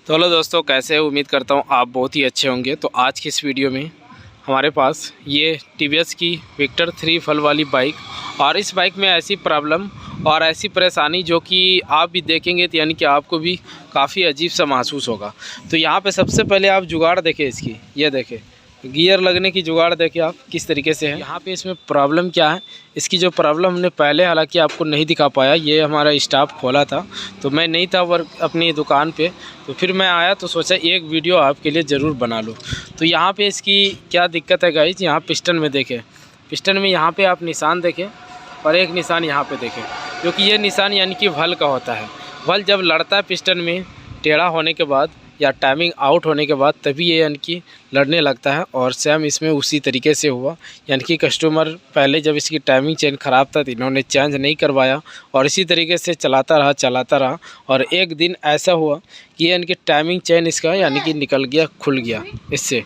तो हेलो दोस्तों, कैसे हो? उम्मीद करता हूँ आप बहुत ही अच्छे होंगे। तो आज की इस वीडियो में हमारे पास ये टीवीएस की विक्टर 3 फल वाली बाइक, और इस बाइक में ऐसी प्रॉब्लम और ऐसी परेशानी जो कि आप भी देखेंगे तो यानी कि आपको भी काफ़ी अजीब सा महसूस होगा। तो यहाँ पे सबसे पहले आप जुगाड़ देखें इसकी, ये देखें गियर लगने की जुगाड़ देखें आप किस तरीके से है। यहाँ पे इसमें प्रॉब्लम क्या है, इसकी जो प्रॉब्लम हमने पहले हालांकि आपको नहीं दिखा पाया, ये हमारा स्टाफ खोला था तो मैं नहीं था वर्क अपनी दुकान पे, तो फिर मैं आया तो सोचा एक वीडियो आपके लिए ज़रूर बना लूँ। तो यहाँ पे इसकी क्या दिक्कत है गाइस, यहाँ पिस्टन में देखें, पिस्टन में यहाँ पे आप निशान देखें और एक निशान यहाँ पे देखें, क्योंकि ये निशान यानी कि वल का होता है। वल जब लड़ता है पिस्टन में टेढ़ा होने के बाद या टाइमिंग आउट होने के बाद तभी ये यानी कि लड़ने लगता है, और सेम इसमें उसी तरीके से हुआ। यानी कि कस्टमर पहले जब इसकी टाइमिंग चेन ख़राब था तो इन्होंने चेंज नहीं करवाया और इसी तरीके से चलाता रहा और एक दिन ऐसा हुआ कि यानी कि टाइमिंग चेन इसका यानी कि निकल गया, खुल गया इससे,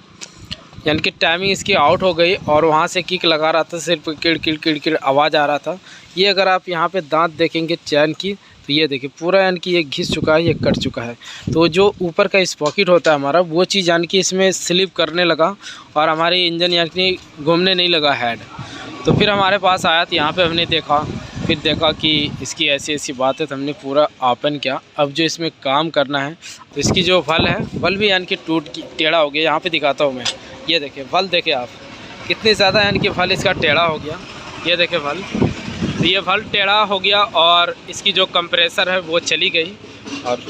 यानी कि टाइमिंग इसकी आउट हो गई और वहाँ से किक लगा रहा था, सिर्फ किड़ आवाज़ आ रहा था। ये अगर आप यहाँ पे दांत देखेंगे चैन की तो ये देखिए पूरा यानी कि ये घिस चुका है, ये कट चुका है। तो जो ऊपर का स्पॉकेट होता है हमारा, वो चीज़ यानी कि इसमें स्लिप करने लगा और हमारे इंजन यानी कि घूमने नहीं लगा हेड। तो फिर हमारे पास आया तो यहाँ पे हमने देखा कि इसकी ऐसी ऐसी बात है, तो हमने पूरा ओपन किया। अब जो इसमें काम करना है तो इसकी जो वल है, वल भी यानी कि टेढ़ा हो गया। यहाँ पे दिखाता हूँ मैं, ये देखिए वल देखे आप कितनी ज़्यादा यानी कि वल इसका टेढ़ा हो गया। ये देखे वल, तो ये वल टेढ़ा हो गया और इसकी जो कंप्रेसर है वो चली गई और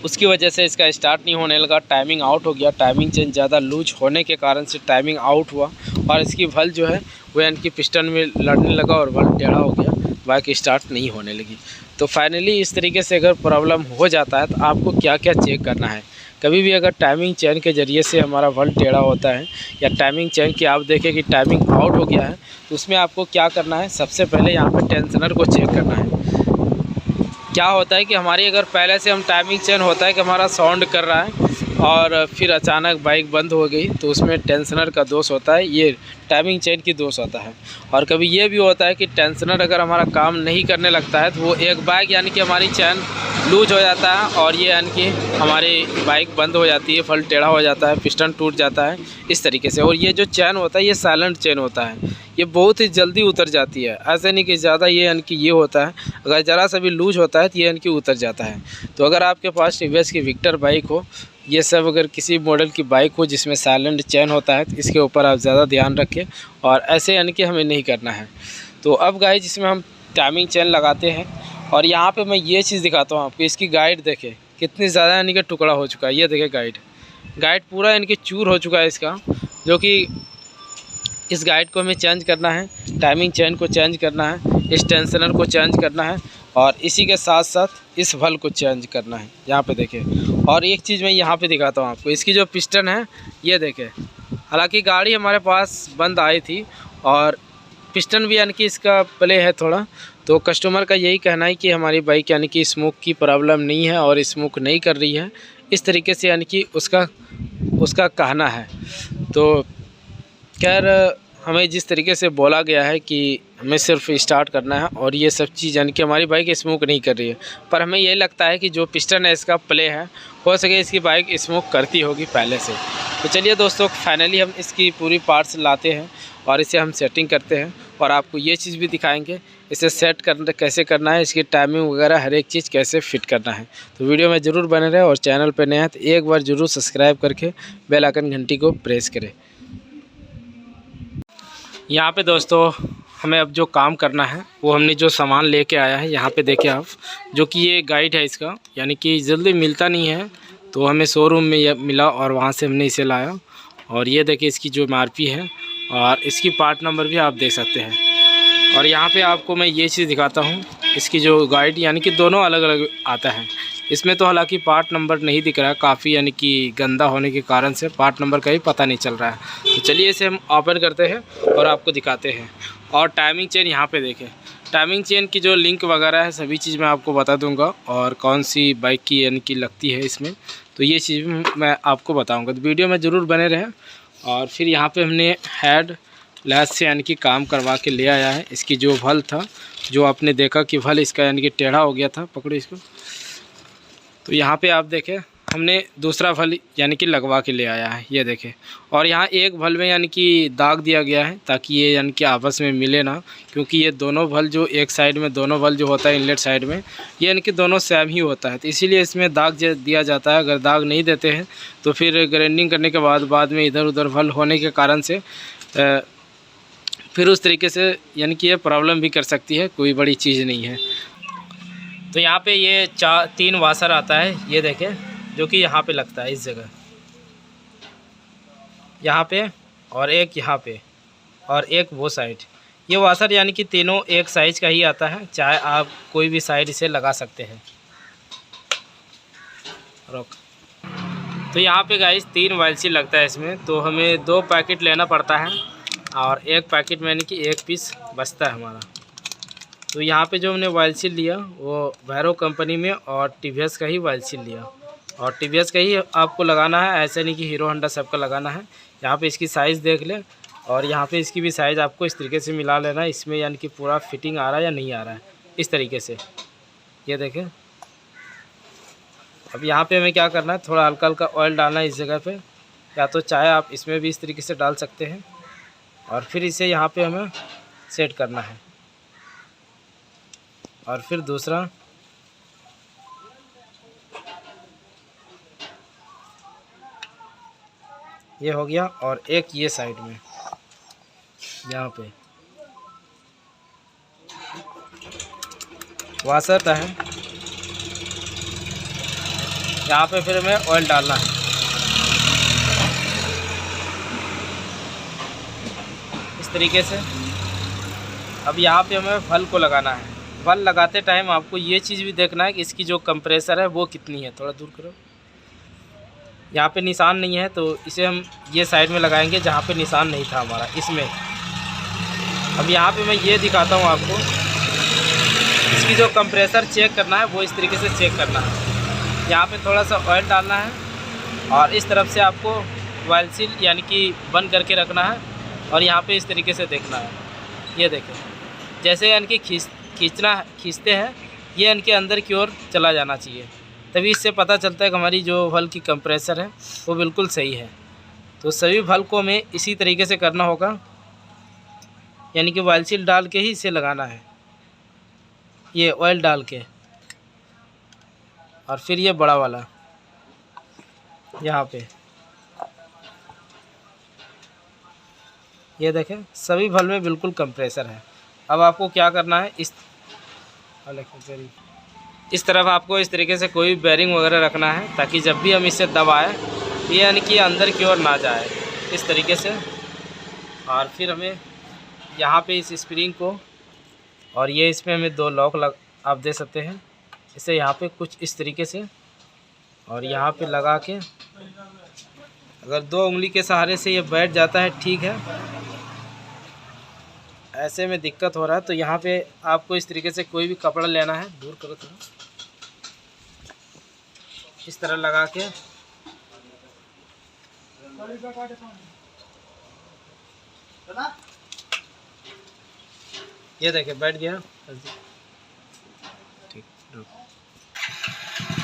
उसकी वजह से इसका स्टार्ट नहीं होने लगा, टाइमिंग आउट हो गया। टाइमिंग चेन ज़्यादा लूज होने के कारण से टाइमिंग आउट हुआ और इसकी वल जो है वो यानी कि पिस्टन में लड़ने लगा और वल टेढ़ा हो गया, बाइक स्टार्ट नहीं होने लगी। तो फाइनली इस तरीके से अगर प्रॉब्लम हो जाता है तो आपको क्या क्या चेक करना है। कभी भी अगर टाइमिंग चेन के ज़रिए से हमारा वल टेढ़ा होता है या टाइमिंग चेन की आप देखें कि टाइमिंग आउट हो गया है, तो उसमें आपको क्या करना है, सबसे पहले यहाँ पे टेंशनर को चेक करना है। क्या होता है कि हमारी अगर पहले से हम टाइमिंग चेन होता है कि हमारा साउंड कर रहा है और फिर अचानक बाइक बंद हो गई, तो उसमें टेंशनर का दोष होता है, ये टाइमिंग चेन की दोष होता है। और कभी ये भी होता है कि टेंशनर अगर हमारा काम नहीं करने लगता है तो वो एक बाइक यानी कि हमारी चेन लूज हो जाता है और ये यानी कि हमारी बाइक बंद हो जाती है, फल टेढ़ा हो जाता है, पिस्टन टूट जाता है इस तरीके से। और ये जो चैन होता है ये साइलेंट चेन होता है, ये बहुत ही जल्दी उतर जाती है, ऐसे नहीं कि ज़्यादा ये यानी कि ये होता है, अगर ज़रा सा भी लूज होता है तो ये यानी कि उतर जाता है। तो अगर आपके पास टीवीएस की विक्टर बाइक हो, ये सब अगर किसी मॉडल की बाइक हो जिसमें साइलेंट चेन होता है, तो इसके ऊपर आप ज़्यादा ध्यान रखें और ऐसे यानी कि हमें नहीं करना है। तो अब गाइस जिसमें हम टाइमिंग चेन लगाते हैं, और यहाँ पे मैं ये चीज़ दिखाता हूँ आपको, इसकी गाइड देखें कितनी ज़्यादा यानी कि टुकड़ा हो चुका है। ये देखें गाइड पूरा यानी कि चूर हो चुका है इसका, जो कि इस गाइड को हमें चेंज करना है, टाइमिंग चेन को चेंज करना है, इस टेंशनर को चेंज करना है और इसी के साथ साथ इस वल को चेंज करना है। यहाँ पे देखें, और एक चीज़ मैं यहाँ पे दिखाता हूँ आपको, इसकी जो पिस्टन है ये देखें, हालांकि गाड़ी हमारे पास बंद आई थी और पिस्टन भी यानी कि इसका प्ले है थोड़ा। तो कस्टमर का यही कहना है कि हमारी बाइक यानी कि स्मोक की प्रॉब्लम नहीं है और स्मोक नहीं कर रही है, इस तरीके से यानी कि उसका कहना है। तो खैर हमें जिस तरीके से बोला गया है कि हमें सिर्फ स्टार्ट करना है और ये सब चीज़ यानी कि हमारी बाइक स्मोक नहीं कर रही है, पर हमें ये लगता है कि जो पिस्टन है इसका प्ले है, हो सके इसकी बाइक स्मोक करती होगी पहले से। तो चलिए दोस्तों, फाइनली हम इसकी पूरी पार्ट्स लाते हैं और इसे हम सेटिंग करते हैं और आपको ये चीज़ भी दिखाएंगे इसे सेट करना कैसे करना है, इसकी टाइमिंग वगैरह हर एक चीज़ कैसे फिट करना है। तो वीडियो में ज़रूर बने रहे और चैनल पर नए हैं तो एक बार ज़रूर सब्सक्राइब करके बेल आइकन घंटी को प्रेस करें। यहाँ पे दोस्तों हमें अब जो काम करना है वो हमने जो सामान लेके आया है, यहाँ पे देखें आप, जो कि ये गाइड है इसका, यानी कि जल्दी मिलता नहीं है तो हमें शोरूम में ये मिला और वहाँ से हमने इसे लाया। और ये देखिए इसकी जो MRP है और इसकी पार्ट नंबर भी आप देख सकते हैं। और यहाँ पे आपको मैं ये चीज़ दिखाता हूँ, इसकी जो गाइड यानी कि दोनों अलग अलग आता है। इसमें तो हालांकि पार्ट नंबर नहीं दिख रहा है, काफ़ी यानी कि गंदा होने के कारण से पार्ट नंबर का भी पता नहीं चल रहा है। तो चलिए इसे हम ओपन करते हैं और आपको दिखाते हैं। और टाइमिंग चेन यहाँ पे देखें, टाइमिंग चेन की जो लिंक वगैरह है सभी चीज़ मैं आपको बता दूंगा और कौन सी बाइक की यानी कि लगती है इसमें, तो ये चीज़ मैं आपको बताऊँगा। तो वीडियो में ज़रूर बने रहें। और फिर यहाँ पर हमने हेड लैस से यानी कि काम करवा के ले आया है। इसकी जो वल था, जो आपने देखा कि वल इसका यानी कि टेढ़ा हो गया था, पकड़ो इसको। तो यहाँ पे आप देखें हमने दूसरा फल यानी कि लगवा के ले आया है, ये देखें। और यहाँ एक भल में यानी कि दाग दिया गया है ताकि ये यानी कि आपस में मिले ना, क्योंकि ये दोनों भल जो एक साइड में दोनों भल जो होता है इनलेट साइड में, ये यानी कि दोनों सेम ही होता है, तो इसीलिए इसमें दाग दिया जाता है। अगर दाग नहीं देते हैं तो फिर ग्राइंडिंग करने के बाद में इधर उधर भल होने के कारण से फिर उस तरीके से यानी कि ये प्रॉब्लम भी कर सकती है, कोई बड़ी चीज़ नहीं है। तो यहाँ पे ये 3 वाशर आता है, ये देखें, जो कि यहाँ पे लगता है इस जगह, यहाँ पे और एक यहाँ पे और एक वो साइड। ये वाशर यानी कि तीनों एक साइज़ का ही आता है, चाहे आप कोई भी साइड इसे लगा सकते हैं। रोक। तो यहाँ पे गाइस 3 वाइलसी लगता है इसमें, तो हमें 2 पैकेट लेना पड़ता है और एक पैकेट में यानी कि 1 पीस बचता है हमारा। तो यहाँ पे जो हमने वाइलसी लिया वो भैरव कंपनी में और टीवीएस का ही वाइलसी लिया, और टीवीएस का ही आपको लगाना है, ऐसे नहीं कि हीरो होंडा सबका लगाना है। यहाँ पे इसकी साइज़ देख लें और यहाँ पे इसकी भी साइज़ आपको इस तरीके से मिला लेना है, इसमें यानी कि पूरा फिटिंग आ रहा है या नहीं आ रहा है, इस तरीके से। ये देखें। अब यहाँ पे हमें क्या करना है, थोड़ा हल्का हल्का ऑयल डालना है इस जगह पे, या तो चाहे आप इसमें भी इस तरीके से डाल सकते हैं, और फिर इसे यहाँ पे हमें सेट करना है। और फिर दूसरा ये हो गया, और एक ये साइड में यहाँ पे वाशर है, यहाँ पे फिर हमें ऑयल डालना है इस तरीके से। अब यहाँ पे हमें फल को लगाना है। फल लगाते टाइम आपको ये चीज़ भी देखना है कि इसकी जो कंप्रेसर है वो कितनी है, थोड़ा दूर करो। यहाँ पे निशान नहीं है तो इसे हम ये साइड में लगाएंगे जहाँ पे निशान नहीं था हमारा, इसमें। अब यहाँ पे मैं ये दिखाता हूँ आपको, इसकी जो कंप्रेसर चेक करना है वो इस तरीके से चेक करना है। यहाँ पे थोड़ा सा ऑयल डालना है और इस तरफ से आपको वाइल सील यानी कि बंद करके रखना है, और यहाँ पे इस तरीके से देखना है। ये देखें, जैसे यानी कि खींचते हैं ये इनके अंदर की ओर चला जाना चाहिए, तभी इससे पता चलता है कि हमारी जो भल की कंप्रेसर है वो बिल्कुल सही है। तो सभी भल को हमें इसी तरीके से करना होगा, यानी कि वाइल सील डाल के ही इसे लगाना है, ये ऑयल डाल के। और फिर ये बड़ा वाला यहाँ पे, ये देखें सभी भल में बिल्कुल कंप्रेसर है। अब आपको क्या करना है, इस तरफ आपको इस तरीके से कोई बेरिंग वगैरह रखना है, ताकि जब भी हम इसे दबाएं ये यानी कि अंदर की ओर ना जाए, इस तरीके से। और फिर हमें यहाँ पे इस स्प्रिंग को, और ये इसमें हमें 2 लॉक आप दे सकते हैं, इसे यहाँ पे कुछ इस तरीके से और यहाँ पे लगा के, अगर 2 उंगली के सहारे से ये बैठ जाता है ठीक है, ऐसे में दिक्कत हो रहा है तो यहाँ पे आपको इस तरीके से कोई भी कपड़ा लेना है, दूर करो थोड़ा, इस तरह लगा के ये देखिए बैठ गया। ठीक।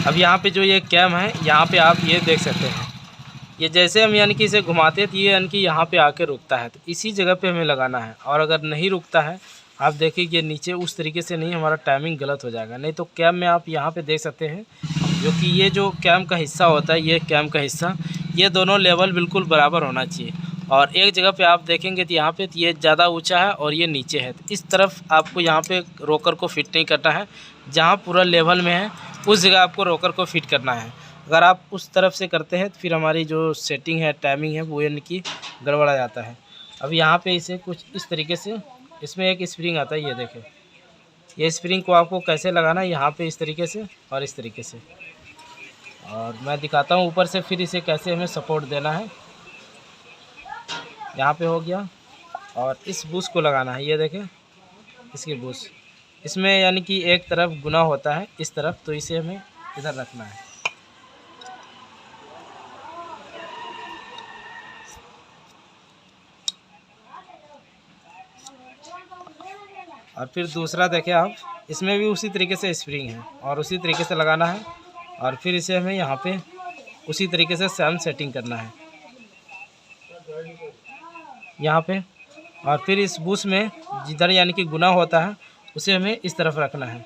अब यहाँ पे जो ये कैम है, यहाँ पे आप ये देख सकते हैं, ये जैसे हम यानी कि इसे घुमाते हैं तो ये यानी कि यहाँ पे आके रुकता है, तो इसी जगह पे हमें लगाना है। और अगर नहीं रुकता है, आप देखिए कि नीचे उस तरीके से नहीं, हमारा टाइमिंग गलत हो जाएगा। नहीं तो कैम में आप यहाँ पे देख सकते हैं, जो कि ये जो कैम का हिस्सा होता है, ये कैम का हिस्सा, ये दोनों लेवल बिल्कुल बराबर होना चाहिए। और एक जगह पे आप देखेंगे तो यहाँ पे ये ज़्यादा ऊंचा है और ये नीचे है, तो इस तरफ आपको यहाँ पे रोकर को फिट नहीं करना है, जहाँ पूरा लेवल में है उस जगह आपको रोकर को फिट करना है। अगर आप उस तरफ से करते हैं तो फिर हमारी जो सेटिंग है, टाइमिंग है, वो यानी कि गड़बड़ा जाता है। अब यहाँ पे इसे कुछ इस तरीके से, इसमें एक स्प्रिंग आता है, ये देखें, ये स्प्रिंग को आपको कैसे लगाना है, यहाँ पे इस तरीके से और इस तरीके से। और मैं दिखाता हूँ ऊपर से फिर इसे कैसे हमें सपोर्ट देना है। यहाँ पे हो गया, और इस बूश को लगाना है, ये देखें इसकी बूश, इसमें यानी कि एक तरफ गुना होता है इस तरफ, तो इसे हमें इधर रखना है। और फिर दूसरा देखें आप, इसमें भी उसी तरीके से स्प्रिंग है और उसी तरीके से लगाना है। और फिर इसे हमें यहाँ पे उसी तरीके से सेम सेटिंग करना है यहाँ पे। और फिर इस बुश में जिधर यानी कि गुना होता है उसे हमें इस तरफ रखना है।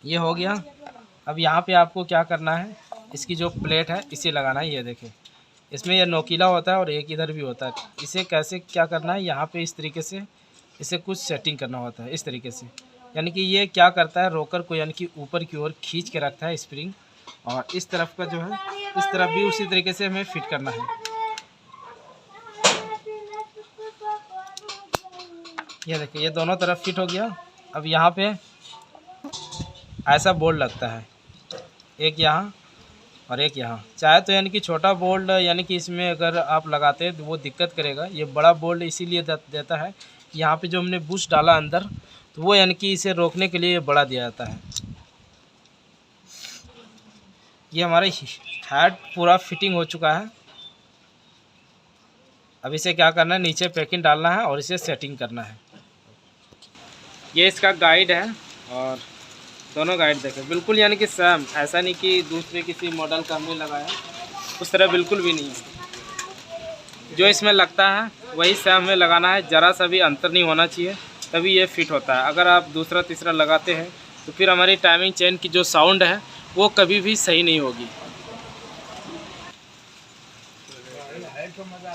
ये हो गया। अब यहाँ पे आपको क्या करना है, इसकी जो प्लेट है इसे लगाना है। ये देखिए इसमें यह नोकीला होता है और एक इधर भी होता है। इसे कैसे क्या करना है, यहाँ पे इस तरीके से इसे कुछ सेटिंग करना होता है इस तरीके से। यानी कि ये क्या करता है, रोकर को यानी कि ऊपर की ओर खींच के रखता है स्प्रिंग। और इस तरफ का जो है इस तरफ भी उसी तरीके से हमें फिट करना है। ये देखिए ये दोनों तरफ फिट हो गया। अब यहाँ पे ऐसा बोल्ट लगता है, एक यहाँ और एक यहाँ। चाहे तो यानी कि छोटा बोल्ट यानी कि इसमें अगर आप लगाते हैं तो वो दिक्कत करेगा। ये बड़ा बोल्ट इसीलिए देता है कि यहाँ पे जो हमने बुश डाला अंदर तो वो यानी कि इसे रोकने के लिए बड़ा दिया जाता है। ये हमारे हेड पूरा फिटिंग हो चुका है। अब इसे क्या करना है, नीचे पैकिंग डालना है और इसे सेटिंग करना है। ये इसका गाइड है और दोनों गाइड देखें बिल्कुल यानी कि सेम, ऐसा नहीं कि दूसरे किसी मॉडल का हमने लगाया, उस तरह बिल्कुल भी नहीं है। जो इसमें लगता है वही सेम हमें लगाना है, ज़रा सा भी अंतर नहीं होना चाहिए, तभी ये फिट होता है। अगर आप दूसरा तीसरा लगाते हैं तो फिर हमारी टाइमिंग चेन की जो साउंड है वो कभी भी सही नहीं होगी।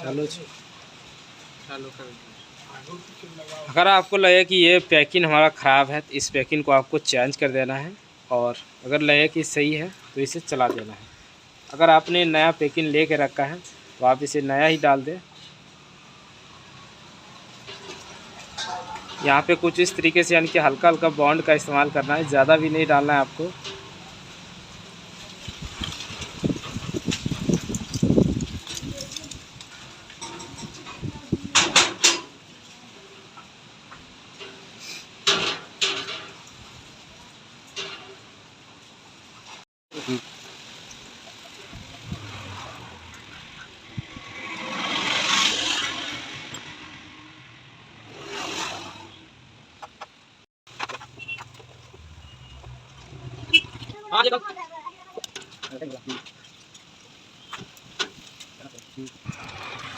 चलो अगर आपको लगे कि ये पैकिंग हमारा ख़राब है तो इस पैकिंग को आपको चेंज कर देना है, और अगर लगे कि सही है तो इसे चला देना है। अगर आपने नया पैकिंग ले के रखा है तो आप इसे नया ही डाल दें। यहाँ पे कुछ इस तरीके से यानी कि हल्का हल्का बॉन्ड का इस्तेमाल करना है, ज़्यादा भी नहीं डालना है आपको।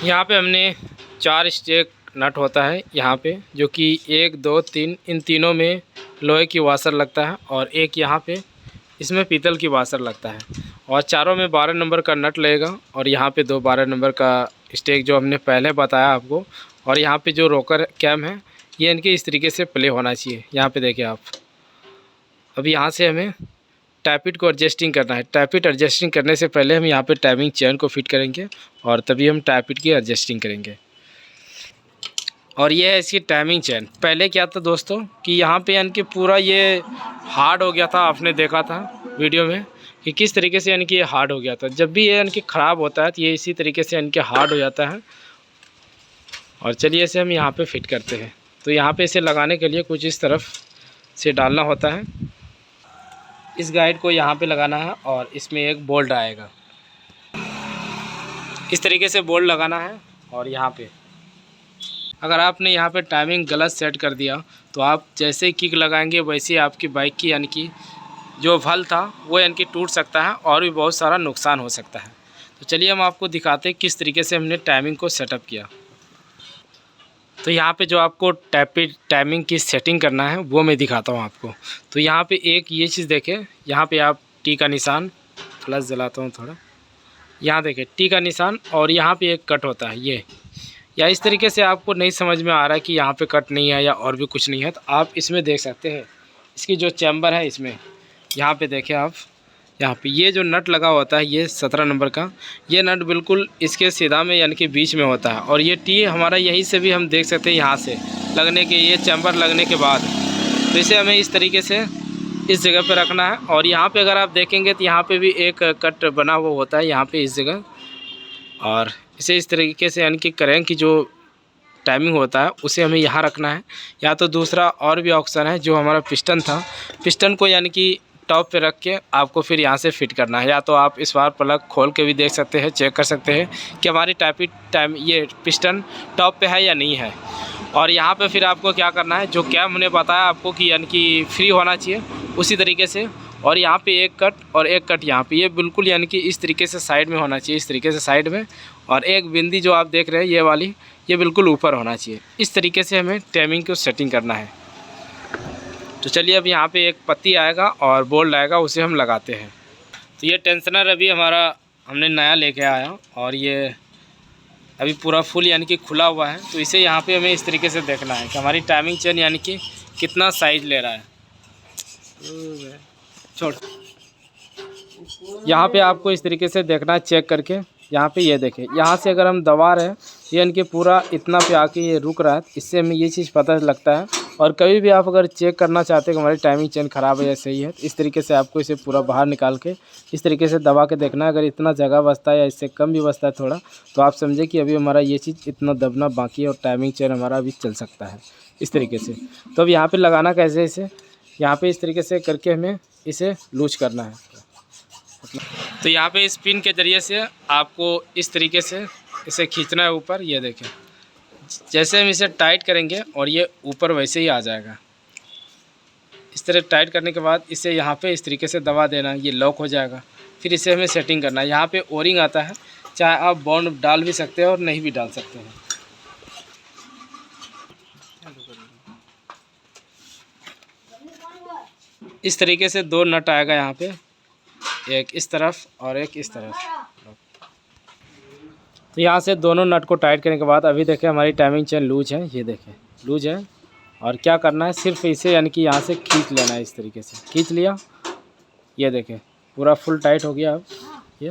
यहाँ पे हमने 4 स्टेक नट होता है यहाँ पे, जो कि 1 2 3 इन तीनों में लोहे की वाशर लगता है और एक यहाँ पे इसमें पीतल की वाशर लगता है, और चारों में 12 नंबर का नट लगेगा। और यहाँ पे 2 12 नंबर का स्टेक जो हमने पहले बताया आपको। और यहाँ पे जो रोकर कैम है ये इनके इस तरीके से प्ले होना चाहिए। यहाँ पे देखिए आप, अभी यहाँ से हमें टैपिट को एडजस्टिंग करना है। टैपिट एडजस्टिंग करने से पहले हम यहाँ पे टाइमिंग चेन को फिट करेंगे और तभी हम टैपिट की एडजस्टिंग करेंगे। और ये है इसकी टाइमिंग चेन। पहले क्या था दोस्तों कि यहाँ पे यानी कि पूरा ये हार्ड हो गया था, आपने देखा था वीडियो में कि किस तरीके से यानी कि ये हार्ड हो गया था। जब भी ये यानी कि ख़राब होता है तो ये इसी तरीके से यानी कि हार्ड हो जाता है। और चलिए इसे हम यहाँ पे फिट करते हैं। तो यहाँ पे इसे लगाने के लिए कुछ इस तरफ से डालना होता है। इस गाइड को यहाँ पे लगाना है और इसमें एक बोल्ट आएगा, इस तरीके से बोल्ट लगाना है। और यहाँ पे अगर आपने यहाँ पे टाइमिंग गलत सेट कर दिया तो आप जैसे ही किक लगाएंगे वैसे ही आपकी बाइक की यानी कि जो व्हील था वो यानी कि टूट सकता है और भी बहुत सारा नुकसान हो सकता है। तो चलिए हम आपको दिखाते हैं किस तरीके से हमने टाइमिंग को सेटअप किया। तो यहाँ पे जो आपको टाइमिंग की सेटिंग करना है वो मैं दिखाता हूँ आपको। तो यहाँ पे एक ये चीज़ देखें, यहाँ पे आप टी का निशान, फ्लैश जलाता हूँ थोड़ा, यहाँ देखें टी का निशान, और यहाँ पे एक कट होता है ये, या इस तरीके से आपको नहीं समझ में आ रहा है कि यहाँ पे कट नहीं है या और भी कुछ नहीं है, तो आप इसमें देख सकते हैं इसकी जो चैम्बर है इसमें, यहाँ पे देखें आप, यहाँ पे ये जो नट लगा होता है ये 17 नंबर का, ये नट बिल्कुल इसके सीधा में यानी कि बीच में होता है। और ये टी हमारा यहीं से भी हम देख सकते हैं, यहाँ से लगने के, ये चैम्बर लगने के बाद तो इसे हमें इस तरीके से इस जगह पे रखना है। और यहाँ पे अगर आप देखेंगे तो यहाँ पे भी एक कट बना हुआ होता है यहाँ पे इस जगह, और इसे इस तरीके से यानी कि क्रैंक की जो टाइमिंग होता है उसे हमें यहाँ रखना है। या तो दूसरा और भी ऑप्शन है, जो हमारा पिस्टन था, पिस्टन को यानी कि टॉप पे रख के आपको फिर यहाँ से फिट करना है। या तो आप इस बार प्लग खोल के भी देख सकते हैं, चेक कर सकते हैं कि हमारी ये पिस्टन टॉप पे है या नहीं है। और यहाँ पे फिर आपको क्या करना है, जो कैम हमने बताया आपको कि यानी कि फ्री होना चाहिए, उसी तरीके से। और यहाँ पे एक कट और एक कट यहाँ पे, ये बिल्कुल यानी कि इस तरीके से साइड में होना चाहिए, इस तरीके से साइड में। और एक बिंदी जो आप देख रहे हैं ये वाली, ये बिल्कुल ऊपर होना चाहिए। इस तरीके से हमें टाइमिंग को सेटिंग करना है। तो चलिए अब यहाँ पे एक पत्ती आएगा और बोल्ट आएगा, उसे हम लगाते हैं। तो ये टेंशनर अभी हमने नया लेके आया और ये अभी पूरा फुल यानी कि खुला हुआ है। तो इसे यहाँ पे हमें इस तरीके से देखना है कि हमारी टाइमिंग चेन यानी कि कितना साइज ले रहा है। छोड़, यहाँ पे आपको इस तरीके से देखना है चेक करके। यहाँ पे ये देखें, यहाँ से अगर हम दबा रहे हैं ये यानी कि पूरा इतना पे आके ये रुक रहा है, इससे हमें ये चीज़ पता लगता है। और कभी भी आप अगर चेक करना चाहते हैं कि हमारी टाइमिंग चेन ख़राब है या सही है, इस तरीके से आपको इसे पूरा बाहर निकाल के इस तरीके से दबा के देखना है। अगर इतना जगह बचता है या इससे कम भी बचता है थोड़ा, तो आप समझे कि अभी हमारा ये चीज़ इतना दबना बाकी है और टाइमिंग चेन हमारा अभी चल सकता है इस तरीके से। तो अब यहाँ पर लगाना कैसे, इसे यहाँ पर इस तरीके से करके हमें इसे लूज करना है। तो यहाँ पे इस पिन के ज़रिए से आपको इस तरीके से इसे खींचना है ऊपर। ये देखें, जैसे हम इसे टाइट करेंगे और ये ऊपर वैसे ही आ जाएगा। इस तरह टाइट करने के बाद इसे यहाँ पे इस तरीके से दबा देना, ये लॉक हो जाएगा। फिर इसे हमें सेटिंग करना है। यहाँ पे ओरिंग आता है, चाहे आप बॉन्ड डाल भी सकते हैं और नहीं भी डाल सकते हैं। इस तरीके से दो नट आएगा यहाँ पे, एक इस तरफ और एक इस तरफ। तो यहाँ से दोनों नट को टाइट करने के बाद अभी देखें हमारी टाइमिंग चेन लूज है, ये देखें लूज है। और क्या करना है, सिर्फ इसे यानी कि यहाँ से खींच लेना है, इस तरीके से खींच लिया। ये देखें पूरा फुल टाइट हो गया। अब ये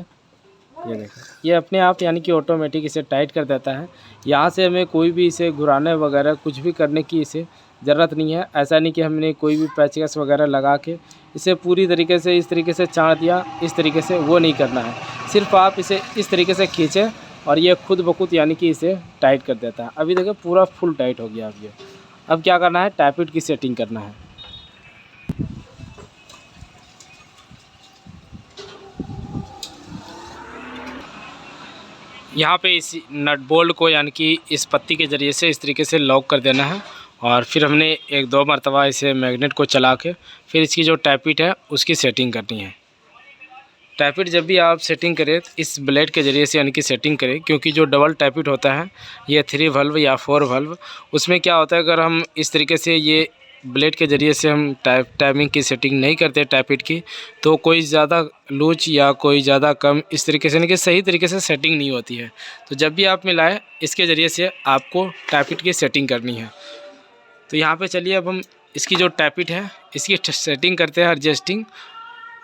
देखें, ये अपने आप यानी कि ऑटोमेटिक इसे टाइट कर देता है। यहाँ से हमें कोई भी इसे घुराने वगैरह कुछ भी करने की इसे ज़रूरत नहीं है। ऐसा नहीं कि हमने कोई भी पैचकस वगैरह लगा के इसे पूरी तरीके से इस तरीके से चाड़ दिया, इस तरीके से वो नहीं करना है। सिर्फ आप इसे इस तरीके से खींचें और ये खुद ब खुद यानी कि इसे टाइट कर देता है। अभी देखिए पूरा फुल टाइट हो गया। अब क्या करना है, टैपिट की सेटिंग करना है। यहाँ पे इस नट बोल्ट को यानी कि इस पत्ती के ज़रिए से इस तरीके से लॉक कर देना है। और फिर हमने एक दो मरतबा इसे मैग्नेट को चला के फिर इसकी जो टैपिट है उसकी सेटिंग करनी है। टैपिट जब भी आप सेटिंग करें तो इस ब्लेड के ज़रिए से यानी कि सेटिंग करें, क्योंकि जो डबल टैपिट होता है ये 3 वल्व या 4 वल्व, उसमें क्या होता है अगर हम इस तरीके से ये ब्लेड के ज़रिए से हम टाइमिंग की सेटिंग नहीं करते टैपिट की, तो कोई ज़्यादा लूज या कोई ज़्यादा कम इस तरीके से यानी कि सही तरीके से सेटिंग नहीं होती है। तो जब भी आप मिलाएं इसके ज़रिए से आपको टैपिट की सेटिंग करनी है। तो यहाँ पे चलिए अब हम इसकी जो टैपिट है इसकी सेटिंग करते हैं, एडजस्टिंग,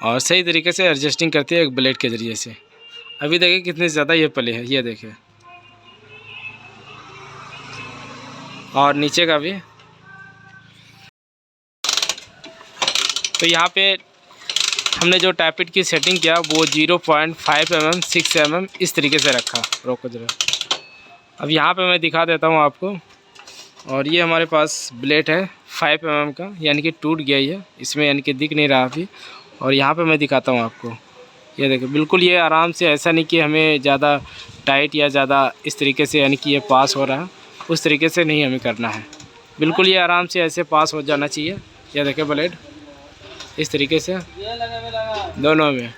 और सही तरीके से एडजस्टिंग करते हैं एक ब्लेड के ज़रिए से। अभी देखिए कितनी ज़्यादा ये पले है, ये देखिए, और नीचे का भी। तो यहाँ पे हमने जो टैपिट की सेटिंग किया वो 0.5 mm 6 mm इस तरीके से रखा। रोको जरा, अब यहाँ पे मैं दिखा देता हूँ आपको। और ये हमारे पास ब्लेड है 5 mm का, यानी कि टूट गया है इसमें, यानी कि दिख नहीं रहा अभी। और यहाँ पे मैं दिखाता हूँ आपको, ये देखिए बिल्कुल ये आराम से, ऐसा नहीं कि हमें ज़्यादा टाइट या ज़्यादा इस तरीके से यानी कि ये पास हो रहा है, उस तरीके से नहीं हमें करना है। बिल्कुल ये आराम से ऐसे पास हो जाना चाहिए। ये देखिए ब्लेड इस तरीके से दोनों में।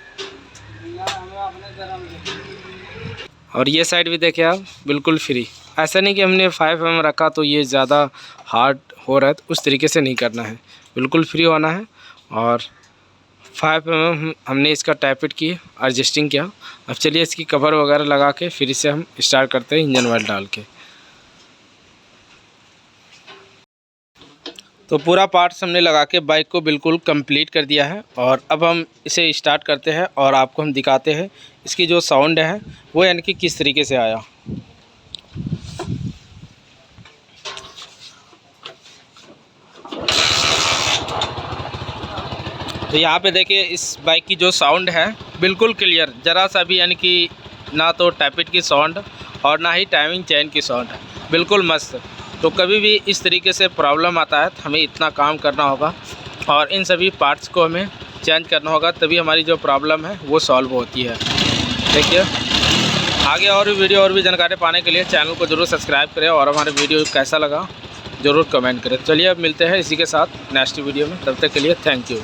और ये साइड भी देखें आप, बिल्कुल फ्री। ऐसा नहीं कि हमने 5 mm रखा तो ये ज़्यादा हार्ड हो रहा है, तो उस तरीके से नहीं करना है, बिल्कुल फ्री होना है। और 5 mm हमने इसका टैपिट की एडजस्टिंग किया। अब चलिए इसकी कवर वगैरह लगा के फिर इसे हम स्टार्ट करते हैं इंजन ऑयल डाल के। तो पूरा पार्ट्स हमने लगा के बाइक को बिल्कुल कंप्लीट कर दिया है। और अब हम इसे स्टार्ट करते हैं और आपको हम दिखाते हैं इसकी जो साउंड है वो यानी कि किस तरीके से आया। तो यहाँ पे देखिए इस बाइक की जो साउंड है बिल्कुल क्लियर, ज़रा सा भी यानी कि ना तो टैपिट की साउंड और ना ही टाइमिंग चेन की साउंड, बिल्कुल मस्त। तो कभी भी इस तरीके से प्रॉब्लम आता है तो हमें इतना काम करना होगा और इन सभी पार्ट्स को हमें चेंज करना होगा, तभी हमारी जो प्रॉब्लम है वो सॉल्व होती है। देखिए आगे और भी वीडियो और भी जानकारी पाने के लिए चैनल को ज़रूर सब्सक्राइब करें और हमारे वीडियो कैसा लगा ज़रूर कमेंट करें। चलिए अब मिलते हैं इसी के साथ नेक्स्ट वीडियो में, तब तक के लिए थैंक यू।